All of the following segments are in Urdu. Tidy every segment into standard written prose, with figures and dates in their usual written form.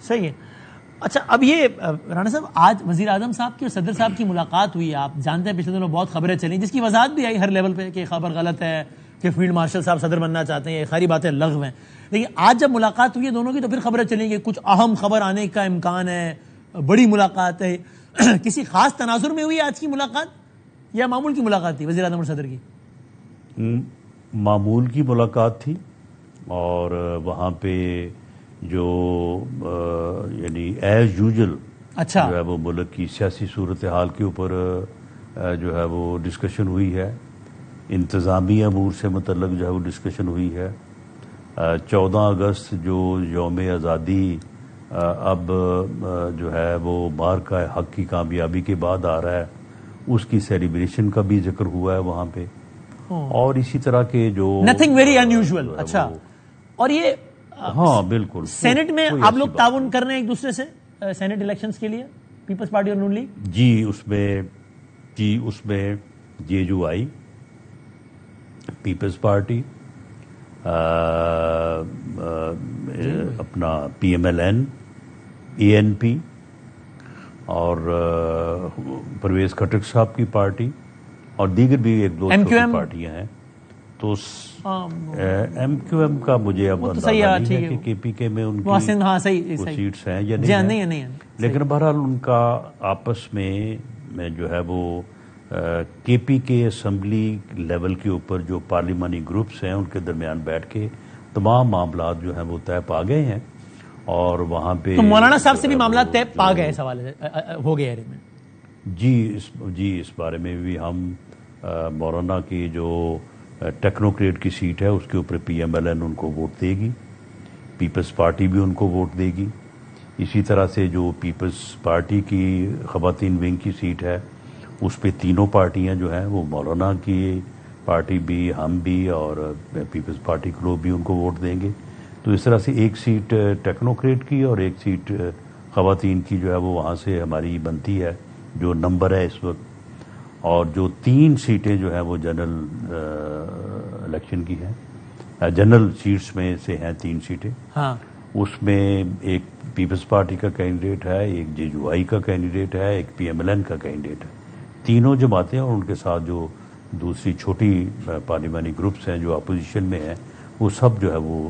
صحیح ہے. اچھا اب یہ رانا صاحب آج وزیر اعظم صاحب کی اور صدر صاحب کی ملاقات ہوئی. آپ جانتے ہیں پچھلے دنوں بہت خبریں چلیں جس کی وضاحت بھی آئی ہر لیول پہ کہ خبر غلط ہے کہ فیلڈ مارشل صاحب صدر بننا چاہتے ہیں, یہ ساری باتیں لغو ہیں. لیکن آج جب ملاقات ہوئی ہے دونوں کی تو پھر خبریں چلیں گی کچھ اہم خبر آنے کا امکان ہے, بڑی ملاقات ہے. کسی خاص تناظر میں ہوئی آج کی ملاقات یا معمول کی ملاقات تھی وزیر اعظم اور صدر کی؟ معمول کی ملاقات تھی, اور وہاں پہ جو یعنی ایز یوزل اچھا جو ہے وہ ملک کی سیاسی صورتحال کے اوپر جو ہے وہ ڈسکشن ہوئی ہے, انتظامی امور سے متعلق جو ہے وہ ڈسکشن ہوئی ہے. 14 اگست جو یوم آزادی اب جو ہے وہ مارکہ حق کی کامیابی کے بعد آ رہا ہے, اس کی سیلیبریشن کا بھی ذکر ہوا ہے وہاں پہ, اور اسی طرح کے جو نتھنگ ویری انیوژول. اچھا, اور یہ ہاں بالکل سینٹ میں آپ لوگ تعاون کر رہے ہیں ایک دوسرے سے سینٹ الیکشنز کے لیے, پیپلز پارٹی اور نون لیگ؟ جی اس میں جے جو آئی, پیپلز پارٹی, اپنا پی ایم ایل این, اے این پی اور پرویز خٹک صاحب کی پارٹی اور دیگر بھی ایک دو پارٹیاں ہیں. تو ایم کیو ایم کا مجھے اب اندازہ نہیں ہے کہ کے پی کے میں ان کی سیٹس ہیں یا نہیں, لیکن بہرحال ان کا آپس میں جو ہے وہ کے پی کے اسمبلی لیول کے اوپر جو پارلیمانی گروپس ہیں ان کے درمیان بیٹھ کے تمام معاملات جو ہیں وہ طے پا گئے ہیں, اور وہاں پہ تو مولانا صاحب سے بھی معاملات طے پا گئے اس حوالے سے ہو گئے میں؟ جی اس بارے میں بھی ہم مولانا کی جو ٹیکنوکریٹ کی سیٹ ہے اس کے اوپر پی ایم ایل این ان کو ووٹ دے گی, پیپلز پارٹی بھی ان کو ووٹ دے گی. اسی طرح سے جو پیپلز پارٹی کی خواتین ونگ کی سیٹ ہے اس پہ تینوں پارٹیاں جو ہیں وہ مولانا کی پارٹی بھی, ہم بھی اور پیپلز پارٹی کے لوگ بھی ان کو ووٹ دیں گے. تو اس طرح سے ایک سیٹ ٹیکنوکریٹ کی اور ایک سیٹ خواتین کی جو ہے وہ وہاں سے ہماری بنتی ہے جو نمبر ہے اس وقت, اور جو 3 سیٹیں جو ہیں وہ جنرل الیکشن کی ہیں, جنرل سیٹس میں سے ہیں 3 سیٹیں. ہاں, اس میں ایک پیپلز پارٹی کا کینڈیڈیٹ ہے, ایک جے جو آئی کا کینڈیڈیٹ ہے, ایک پی ایم ایل این کا کینڈیڈیٹ ہے. تینوں جماعتیں اور ان کے ساتھ جو دوسری چھوٹی پارلیمانی گروپس ہیں جو اپوزیشن میں ہیں وہ سب جو ہے وہ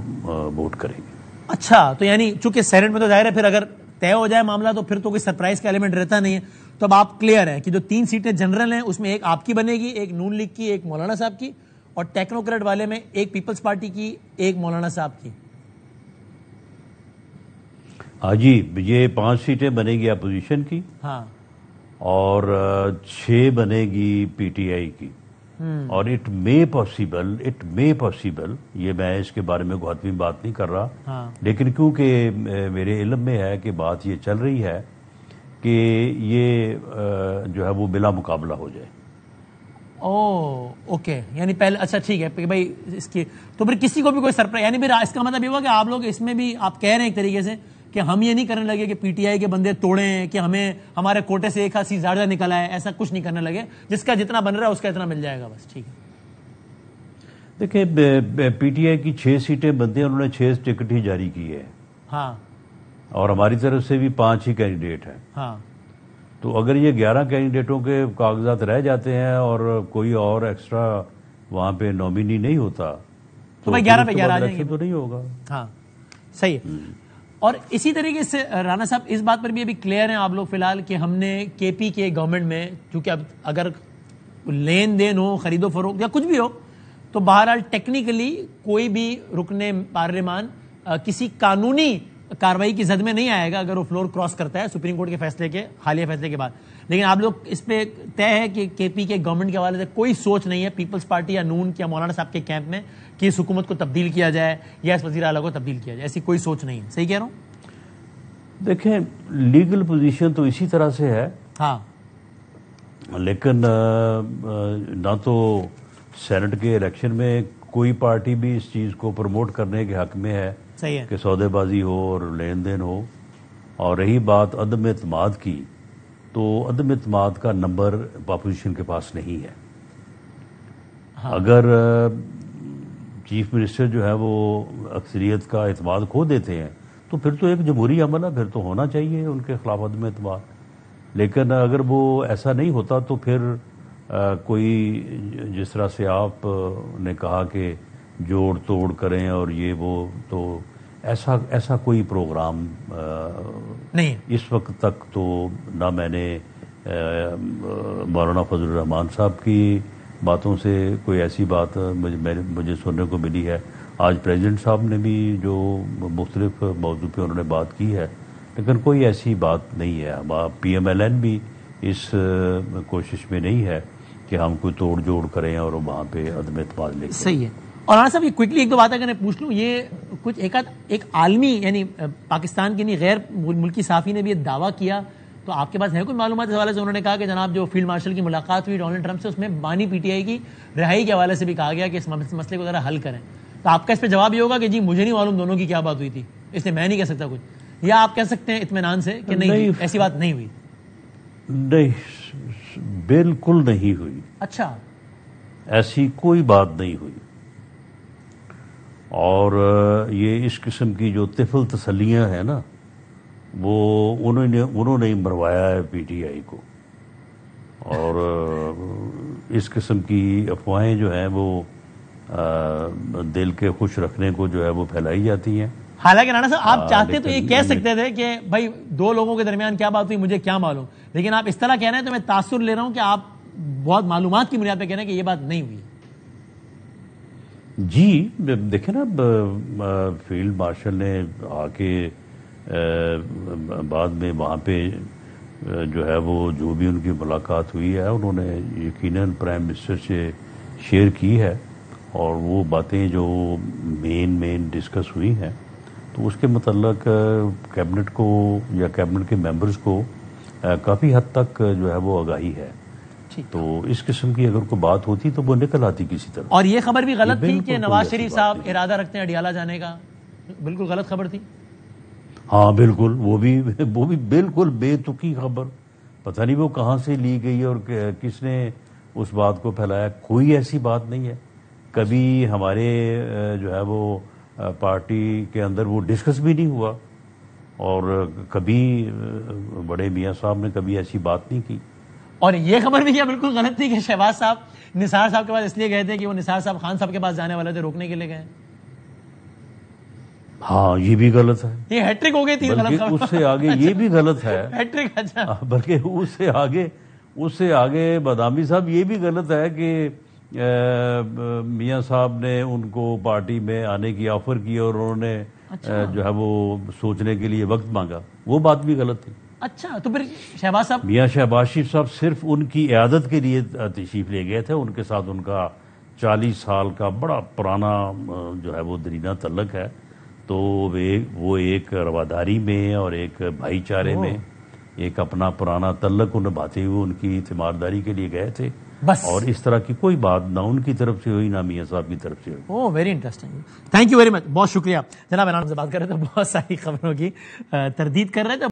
ووٹ کریں گے. اچھا, تو یعنی چونکہ سینٹ میں تو ظاہر ہے پھر اگر طے ہو جائے معاملہ تو پھر تو کوئی سرپرائز کا ایلیمنٹ رہتا نہیں ہے. تو اب آپ کلیئر ہیں کہ جو 3 سیٹیں جنرل ہیں اس میں ایک آپ کی بنے گی, ایک نون لیگ کی, ایک مولانا صاحب کی, اور ٹیکنوکریٹ والے میں ایک پیپلز پارٹی کی, ایک مولانا صاحب کی. ہاں جی, یہ 5 سیٹیں بنے گی اپوزیشن کی, ہاں, اور 6 بنے گی پی ٹی آئی کی. اور اٹ مے پاسبل, یہ میں اس کے بارے میں کوئی حتمی بات نہیں کر رہا, لیکن کیونکہ میرے علم میں ہے کہ بات یہ چل رہی ہے کہ یہ جو ہے وہ بلا مقابلہ ہو جائے. اوکے, یعنی پہلے اچھا ٹھیک ہے کہ بھائی اس کی تو پھر کسی کو بھی کوئی سرپرائز, یعنی پھر اس کا مطلب یہ ہوا کہ آپ لوگ اس میں بھی آپ کہہ رہے ہیں ایک طریقے سے کہ ہم یہ نہیں کرنے لگے کہ پی ٹی آئی کے بندے توڑیں کہ ہمیں ہمارے کوٹے سے ایک ہاتھ سیٹ زیادہ نکلا ہے, ایسا کچھ نہیں کرنے لگے, جس کا جتنا بن رہا ہے اس کا اتنا مل جائے گا بس. ٹھیک ہے, دیکھیں پی ٹی آئی کی 6 سیٹیں بنتی ہیں, انہوں نے 6 ٹکٹ ہی جاری کی ہے. ہاں, اور ہماری طرف سے بھی 5 ہی کینڈیڈیٹ ہیں. ہاں, تو اگر یہ 11 کینڈیڈیٹوں کے کاغذات رہ جاتے ہیں اور کوئی اور ایکسٹرا وہاں پہ نامینی نہیں ہوتا تو بھائی 11 پہ 11 آ جائیں گے تو نہیں ہوگا. ہاں صحیح ہے. اور اسی طریقے سے رانا صاحب اس بات پر بھی ابھی کلیئر ہیں آپ لوگ فی الحال کہ ہم نے کے پی کے گورنمنٹ میں, کیونکہ اب اگر لین دین ہو, خرید و فروخت یا کچھ بھی ہو, تو بہرحال ٹیکنیکلی کوئی بھی رکن پارلیمان کسی قانونی کاروائی کی زد میں نہیں آئے گا اگر وہ فلور کراس کرتا ہے سپریم کورٹ کے فیصلے کے حالیہ فیصلے کے بعد. لیکن آپ لوگ اس پہ طے ہے کہ کے پی کے گورنمنٹ کے حوالے سے کوئی سوچ نہیں ہے پیپلز پارٹی یا نون یا مولانا صاحب کے کیمپ میں کہ اس حکومت کو تبدیل کیا جائے یا اس وزیر اعلیٰ کو تبدیل کیا جائے, ایسی کوئی سوچ نہیں ہے. صحیح کہہ رہا ہوں؟ دیکھیں لیگل پوزیشن تو اسی طرح سے ہے, ہاں, لیکن نہ تو سینٹ کے الیکشن میں کوئی پارٹی بھی اس چیز کو پروموٹ کرنے کے حق میں ہے صحیح ہے کہ سودے بازی ہو اور لین دین ہو. اور رہی بات عدم اعتماد کی, تو عدم اعتماد کا نمبر اپوزیشن کے پاس نہیں ہے. اگر چیف منسٹر جو ہے وہ اکثریت کا اعتماد کھو دیتے ہیں تو پھر تو ایک جمہوری عمل ہے، پھر تو ہونا چاہیے ان کے خلاف عدم اعتماد. لیکن اگر وہ ایسا نہیں ہوتا تو پھر کوئی جس طرح سے آپ نے کہا کہ جوڑ توڑ کریں اور یہ وہ، تو ایسا کوئی پروگرام نہیں اس وقت تک تو نہ میں نے مولانا فضل الرحمان صاحب کی باتوں سے کوئی ایسی بات مجھے سننے کو ملی ہے. آج پریزیڈنٹ صاحب نے بھی جو مختلف موضوع پہ انہوں نے بات کی ہے، لیکن کوئی ایسی بات نہیں ہے. پی ایم ایل این بھی اس کوشش میں نہیں ہے کہ ہم کوئی توڑ جوڑ کریں اور وہاں پہ عدم اعتماد لے. صحیح ہے. اور رانا صاحب یہ کوئکلی ایک دو باتیں اگر میں پوچھ لوں، یہ کچھ ایک عالمی یعنی پاکستان کے نہیں غیر ملکی صحافی نے بھی یہ دعویٰ کیا، تو آپ کے پاس ہے کوئی معلومات اس حوالے سے؟ انہوں نے کہا کہ جناب جو فیلڈ مارشل کی ملاقات ہوئی ڈونلڈ ٹرمپ سے، اس میں بانی پی ٹی آئی کی رہائی کے حوالے سے بھی کہا گیا کہ اس مسئلے کو ذرا حل کریں. تو آپ کا اس پہ جواب یہ ہوگا کہ جی مجھے نہیں معلوم دونوں کی کیا بات ہوئی تھی، اس لیے میں نہیں کہہ سکتا کچھ، یا آپ کہہ سکتے ہیں اطمینان سے کہ نہیں ایسی بات نہیں ہوئی؟ نہیں، بالکل نہیں ہوئی. اچھا، ایسی کوئی بات نہیں ہوئی. اور یہ اس قسم کی جو طفل تسلیاں ہیں نا، وہ انہوں نے مروایا ہے پی ٹی آئی کو. اور اس قسم کی افواہیں جو ہیں وہ دل کے خوش رکھنے کو جو ہے وہ پھیلائی جاتی ہیں. حالانکہ رانا صاحب آپ چاہتے تو یہ کہہ سکتے تھے کہ بھائی دو لوگوں کے درمیان کیا بات ہوئی مجھے کیا معلوم، لیکن آپ اس طرح کہہ رہے ہیں تو میں تاثر لے رہا ہوں کہ آپ بہت معلومات کی بنیاد پہ کہہ رہے ہیں کہ یہ بات نہیں ہوئی. جی دیکھیں نا، فیلڈ مارشل نے آ کے بعد میں وہاں پہ جو ہے وہ جو بھی ان کی ملاقات ہوئی ہے انہوں نے یقیناً پرائم منسٹر سے شیئر کی ہے، اور وہ باتیں جو مین ڈسکس ہوئی ہیں تو اس کے متعلق کیبنٹ کو یا کیبنٹ کے ممبرز کو کافی حد تک جو ہے وہ آگاہی ہے. تو اس قسم کی اگر کوئی بات ہوتی تو وہ نکل آتی کسی طرح. اور یہ خبر بھی غلط تھی کہ نواز شریف صاحب ارادہ رکھتے ہیں اڈیالہ جانے کا، بالکل غلط خبر تھی. ہاں بالکل، وہ بھی بالکل بے تکی خبر، پتہ نہیں وہ کہاں سے لی گئی اور کس نے اس بات کو پھیلایا. کوئی ایسی بات نہیں ہے. کبھی ہمارے جو ہے وہ پارٹی کے اندر وہ ڈسکس بھی نہیں ہوا، اور کبھی بڑے میاں صاحب نے کبھی ایسی بات نہیں کی. اور یہ خبر بھی کیا بالکل غلط تھی کہ شہباز صاحب نثار صاحب کے پاس اس لیے گئے تھے کہ وہ نثار صاحب خان صاحب کے پاس جانے والے تھے، روکنے کے لیے گئے. ہاں یہ بھی غلط ہے. یہ ہیٹرک ہو گئی تھی. بلکہ اس سے آگے یہ بھی غلط ہے. ہیٹرک، اچھا. بلکہ اس سے آگے بادامی صاحب یہ بھی غلط ہے کہ میاں صاحب نے ان کو پارٹی میں آنے کی آفر کی اور انہوں نے جو ہے وہ سوچنے کے لیے وقت مانگا. وہ بات بھی غلط تھی. اچھا، تو پھر شہباز صاحب، میاں شہباز شریف صاحب صرف ان کی عیادت کے لیے تشریف لے گئے تھے. ان کے ساتھ ان کا 40 سال کا بڑا پرانا جو ہے وہ درینہ تعلق ہے. تو وہ ایک رواداری میں اور ایک بھائی چارے میں ایک اپنا پرانا تعلق نبھاتے ہوئے ان کی تیمارداری کے لیے گئے تھے بس. اور اس طرح کی کوئی بات نہ ان کی طرف سے ہوئی نہ میاں صاحب کی طرف سے ہوئی. Very interesting. Thank you very much, بہت شکریہ جناب. سے بات کر رہے تھے، بہت ساری خبروں کی تردید کر رہے تھے.